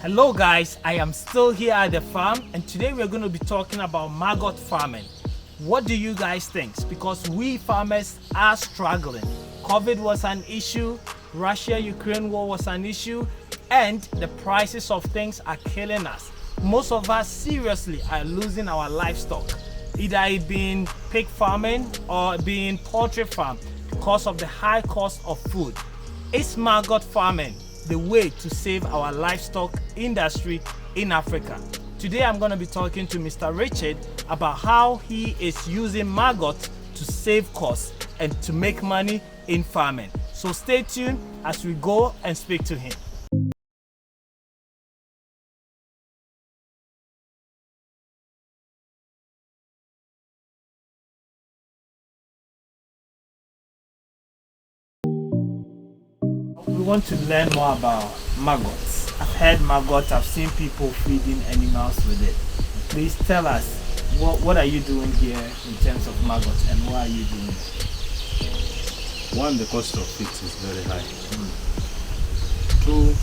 Hello guys, I am still here at the farm and today we're going to be talking about maggot farming. What do you guys think? Because we farmers are struggling. COVID was an issue, Russia-Ukraine war was an issue, and the prices of things are killing us. Most of us seriously are losing our livestock, either it being pig farming or being poultry farm because of the high cost of food. Is maggot farming the way to save our livestock industry in Africa? Today I'm going to be talking to Mr. Richard about how he is using maggot to save costs and to make money in farming. So stay tuned as we go and speak to him. We want to learn more about maggots. I've heard maggots, I've seen people feeding animals with it. Please tell us, what are you doing here in terms of maggots and why are you doing it? One, the cost of feed is very high. Two,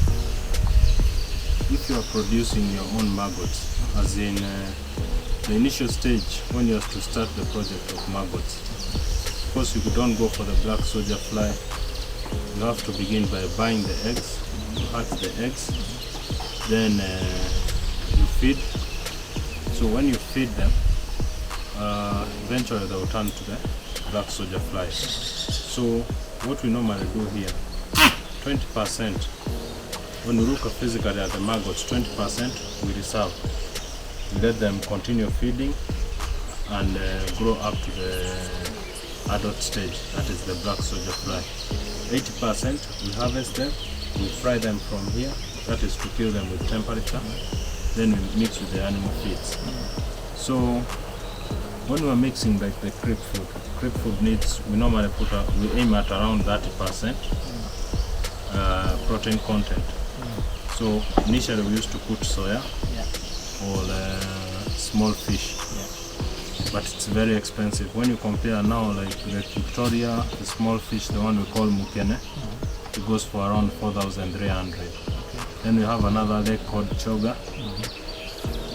if you are producing your own maggots, as in the initial stage when you have to start the project of maggots, of course you don't go for the black soldier fly. You have to begin by buying the eggs, you hatch the eggs, then you feed. So when you feed them, eventually they will turn to the black soldier fly. So what we normally do here, 20%, when we look physically at the maggots, 20% we reserve. We let them continue feeding and grow up to the adult stage, that is the black soldier fly. 80% we harvest them, we fry them from here, that is to kill them with temperature, then we mix with the animal feeds. So when we are mixing like the creep food needs, we normally we aim at around 30% protein content. So initially we used to put soya or small fish. But it's very expensive. When you compare now, like Victoria, the small fish, the one we call mukene, it goes for around 4,300. Then we have another lake called choga,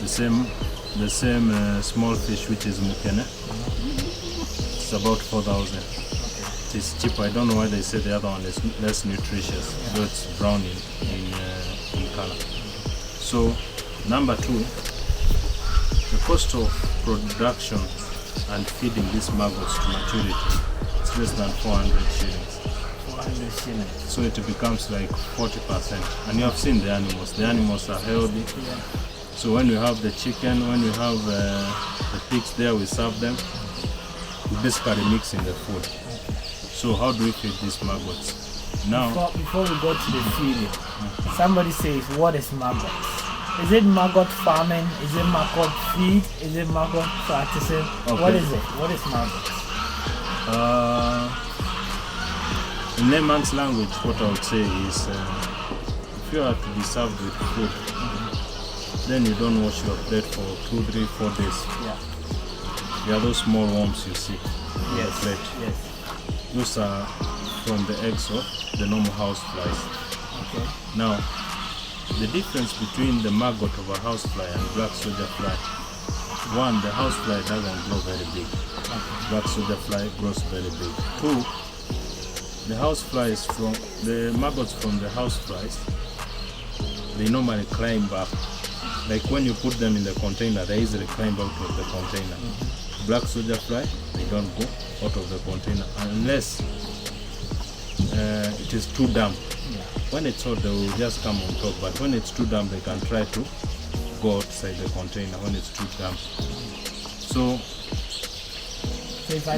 the same small fish which is mukene. It's about 4,000. It is cheaper. I don't know why they say the other one is less nutritious, though it's brown in color. So number two, the cost of production and feeding these maggots to maturity is less than 400 shillings. 400 shillings. So it becomes like 40%. And you have seen the animals. The animals are healthy. Yeah. So when we have the chicken, when we have the pigs there, we serve them. We basically mix in the food. So how do we feed these maggots? Now, before we go to the feeding, somebody says, what is maggots? Is it maggot farming? Is it maggot feed? Is it maggot practicing? Okay. What is it? What is maggot? In layman's language, what I would say is if you are to be served with food, then you don't wash your plate for 2, 3, 4 days. Yeah. There are those small worms you see on the plate. Yes. Those are from the eggs of the normal house flies. Okay. Now, the difference between the maggot of a housefly and black soldier fly, one, the housefly doesn't grow very big. Black soldier fly grows very big. Two, the maggots from the houseflies, they normally climb up. Like when you put them in the container, they easily climb out of the container. Black soldier fly, they don't go out of the container unless it is too damp. When it's hot, they will just come on top, but when it's too damp, they can try to go outside the container when it's too damp. So if I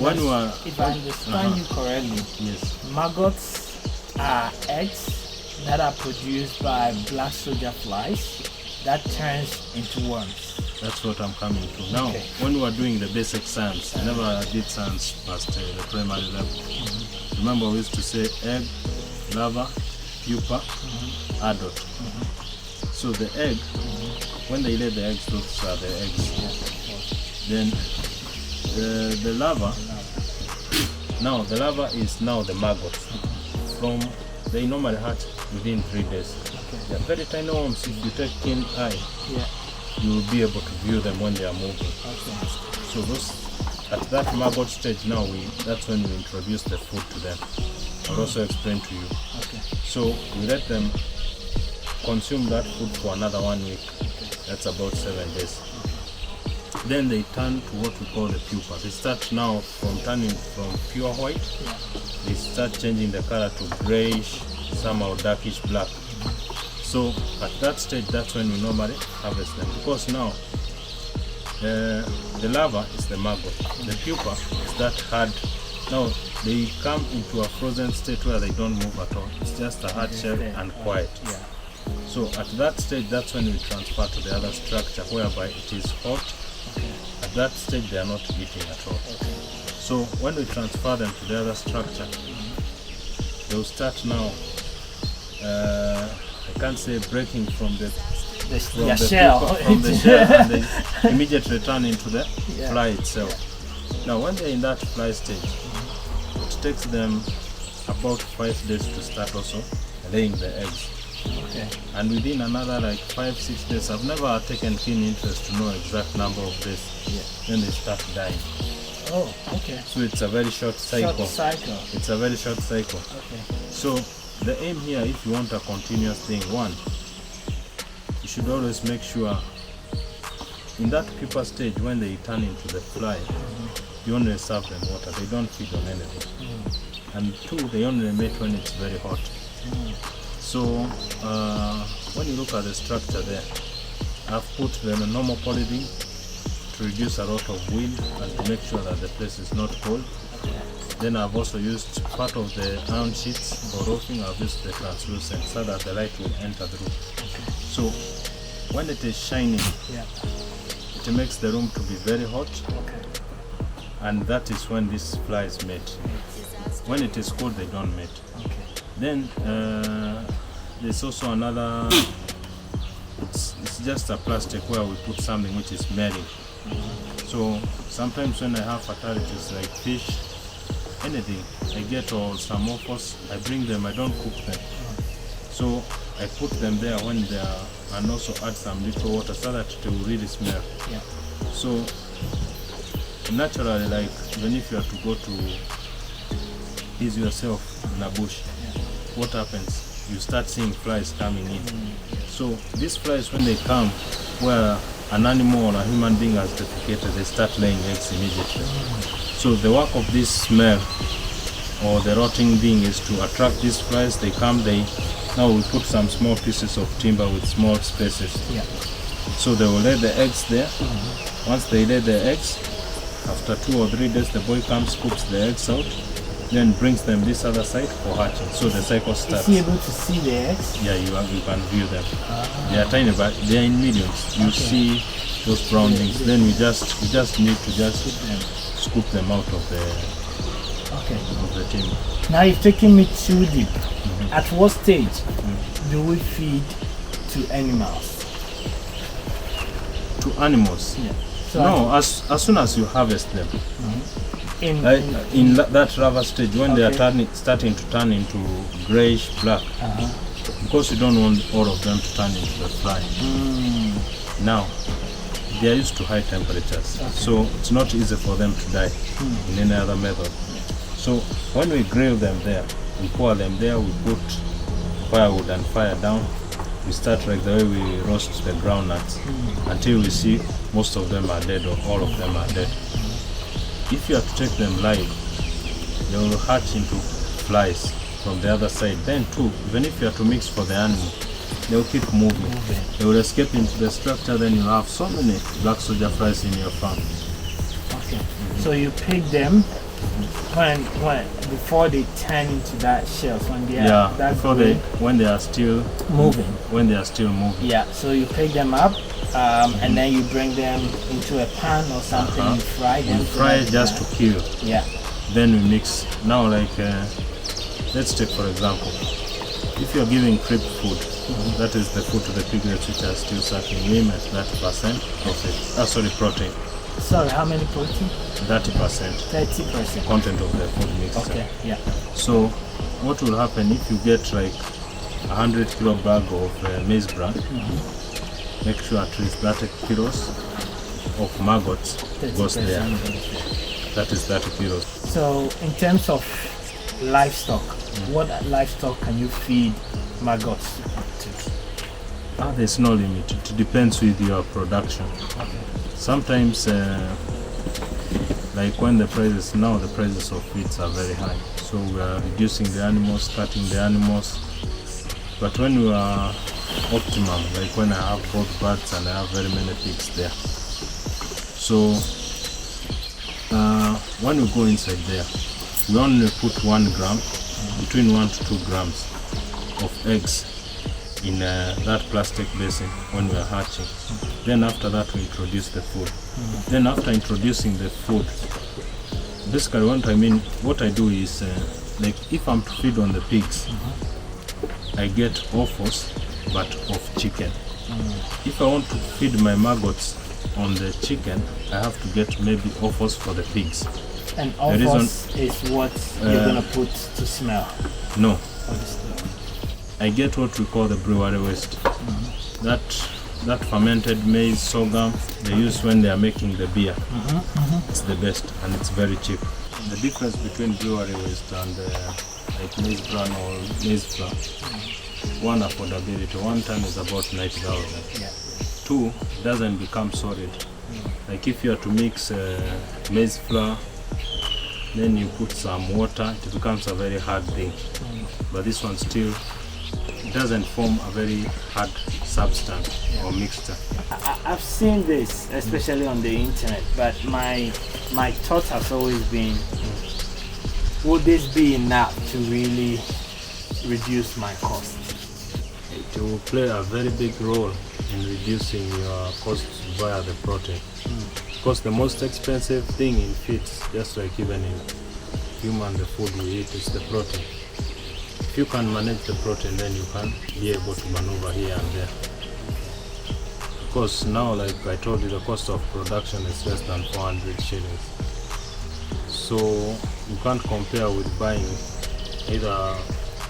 understand you correctly, yes, maggots are eggs that are produced by black soldier flies that turns into worms. That's what I'm coming to. Now, when we were doing the basic science, I never did science past the primary level. Remember, we used to say egg, larva, pupa, adult. So the egg, when they lay the eggs, those are the eggs. Then the larva, now the larva is now the maggot. They normally hatch within 3 days. Okay. They're very tiny worms. If you take keen eye, Yeah. you will be able to view them when they are moving. Okay. So those, at that maggot stage now, that's when we introduce the food to them. I'll also explain to you. Okay. So we let them consume that food for another 1 week. That's about 7 days. Then they turn to what we call the pupa. They start now from turning from pure white. Yeah. They start changing the color to grayish, somehow darkish black. So at that stage, that's when we normally harvest them, because now the larva is the maggot, the pupa is that hard. Now they come into a frozen state where they don't move at all. It's just a hard shell and quiet. Yeah. So at that stage, that's when we transfer to the other structure, whereby it is hot. Okay. At that stage, they are not eating at all. Okay. So when we transfer them to the other structure, they'll start now. I can't say breaking from the shell, pupa, from the shell, and they immediately turn into the fly itself. Now, when they're in that fly stage, it takes them about 5 days to start also laying the eggs. Okay. And within another like 5-6 days, I've never taken keen interest to know exact number of days. Then they start dying. Oh, okay. So it's a very short cycle. Short cycle. It's a very short cycle. Okay. So the aim here, if you want a continuous thing, one, you should always make sure in that pupa stage, when they turn into the fly, you only serve them water. They don't feed on anything. And two, they only mate when it's very hot. So when you look at the structure there, I've put them in normal polythene to reduce a lot of wind and to make sure that the place is not cold. Then I've also used part of the iron sheets for roofing. I've used the translucent so that the light will enter through. So when it is shining, it makes the room to be very hot. And that is when these flies mate. When it is cold, they don't mate. Then there's also another, it's just a plastic where we put something which is smelling. So sometimes when I have fatalities like fish, anything, I get or some morphos, I bring them, I don't cook them. So I put them there when they are, and also add some little water so that it will really smell. So naturally, like even if you are to go to ease yourself in a bush, what happens? You start seeing flies coming in. So these flies, when they come where an animal or a human being has defecated, they start laying eggs immediately. So the work of this smell or the rotting thing is to attract these flies. They come, now we put some small pieces of timber with small spaces. So they will lay the eggs there. Once they lay the eggs, after 2 or 3 days, the boy comes, scoops the eggs out, then brings them this other side for hatching. So the cycle starts. Is he able to see the eggs? Yeah, you can view them. They are tiny, but they are in millions. You see those brown things. Then we just need to scoop them out of the timber. Now you've taken me too deep. At what stage do we feed to animals? To animals? So no, as soon as you harvest them. In that larva stage, when they are starting to turn into grayish black, because you don't want all of them to turn into the fly. Now they are used to high temperatures, so it's not easy for them to die in any other method. So when we grill them there, we pour them there, we put firewood and fire down. We start like the way we roast the groundnuts until we see most of them are dead or all of them are dead. If you are to take them live, they will hatch into flies from the other side. Then too, even if you are to mix for the animal, they will keep moving. They will escape into the structure, then you have so many black soldier flies in your farm. So you pick them when before they turn into that shells, when they are when they are still moving. Yeah, so you pick them up and then you bring them into a pan or something and fry them. We fry just to kill. Then we mix. Now like let's take for example, if you are giving creep food, that is the food to the piglets which are still sucking, limit 30% of it. Protein. Sorry, how many protein? 30%. 30% content of the food mixture. So what will happen if you get like 100 kilo bag of maize bran, make sure at least 30 kilos of maggots goes there. That is 30 kilos. So in terms of livestock, what livestock can you feed maggots to? There's no limit. It depends with your production. Okay. Sometimes, like when the prices of feeds are very high, so we are reducing the animals, cutting the animals. But when we are optimum, like when I have both birds and I have very many pigs there, so when we go inside there, we only put 1 gram, between 1 to 2 grams of eggs in that plastic basin when we are hatching. Then after that we introduce the food. Then after introducing the food, basically what I do is like if I'm to feed on the pigs, I get offals but of chicken. If I want to feed my maggots on the chicken, I have to get maybe offals for the pigs. And offals is what you're gonna put to smell? No. I get what we call the brewery waste. That fermented maize, sorghum, they use when they are making the beer. It's the best and it's very cheap. The difference between brewery waste and like maize bran or maize flour, one, affordability. 1 ton is about 90,000. Yeah. 2, it doesn't become solid. Like if you are to mix maize flour, then you put some water, it becomes a very hard thing. But this one still, it doesn't form a very hard substance or mixture. I've seen this, especially on the internet, but my thought has always been, would this be enough to really reduce my cost? It will play a very big role in reducing your costs via the protein. Because the most expensive thing in feeds, just like even in human, the food we eat, is the protein. If you can manage the protein, then you can be able to maneuver here and there. Because now, like I told you, the cost of production is less than 400 shillings. So you can't compare with buying either,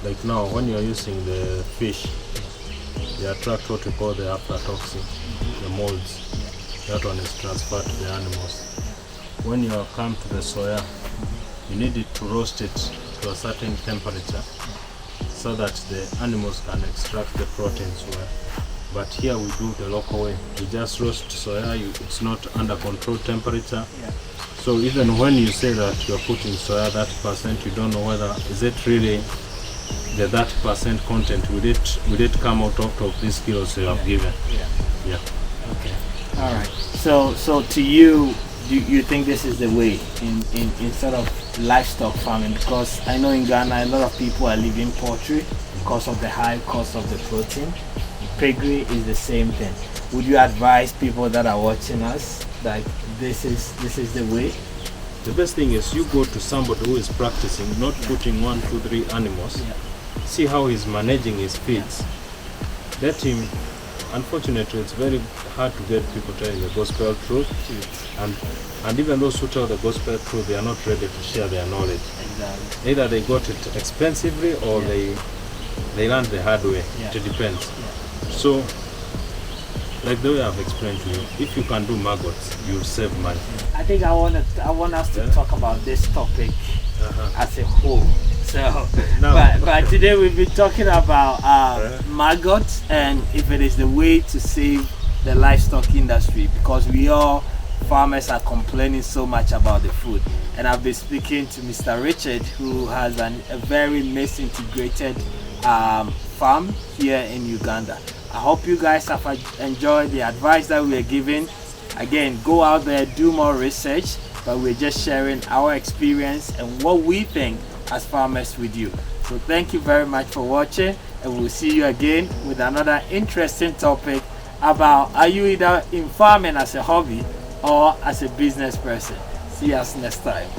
like now when you are using the fish, they attract what we call the aflatoxin, the molds. That one is transferred to the animals. When you come to the soya, you need it to roast it to a certain temperature so that the animals can extract the proteins well. But here we do the local way. We just roast soya, it's not under controlled temperature. So even when you say that you're putting soya that percent, you don't know whether is it really the that percent content, will it come out of these kilos you have given? Yeah. Okay. All right. So to you, do you think this is the way in sort of livestock farming? Because I know in Ghana a lot of people are living poultry because of the high cost of the protein. Piggery is the same thing. Would you advise people that are watching us that this is the way? The best thing is you go to somebody who is practicing, not putting 1, 2, 3 animals. See how he's managing his feeds. Let him. Unfortunately, it's very hard to get people telling the gospel truth, and even those who tell the gospel truth, they are not ready to share their knowledge. Exactly. Either they got it expensively or they learned the hard way. It depends. So, like the way I've explained to you, if you can do maggots, you'll save money. I think I want us to talk about this topic as a whole. So, but today we'll be talking about maggots and if it is the way to save the livestock industry, because we all farmers are complaining so much about the food. And I've been speaking to Mr. Richard, who has a very maize integrated farm here in Uganda. I hope you guys have enjoyed the advice that we are giving. Again, go out there, do more research, but we're just sharing our experience and what we think as farmers with you. So thank you very much for watching, and we'll see you again with another interesting topic about, are you either in farming as a hobby or as a business person? See us next time.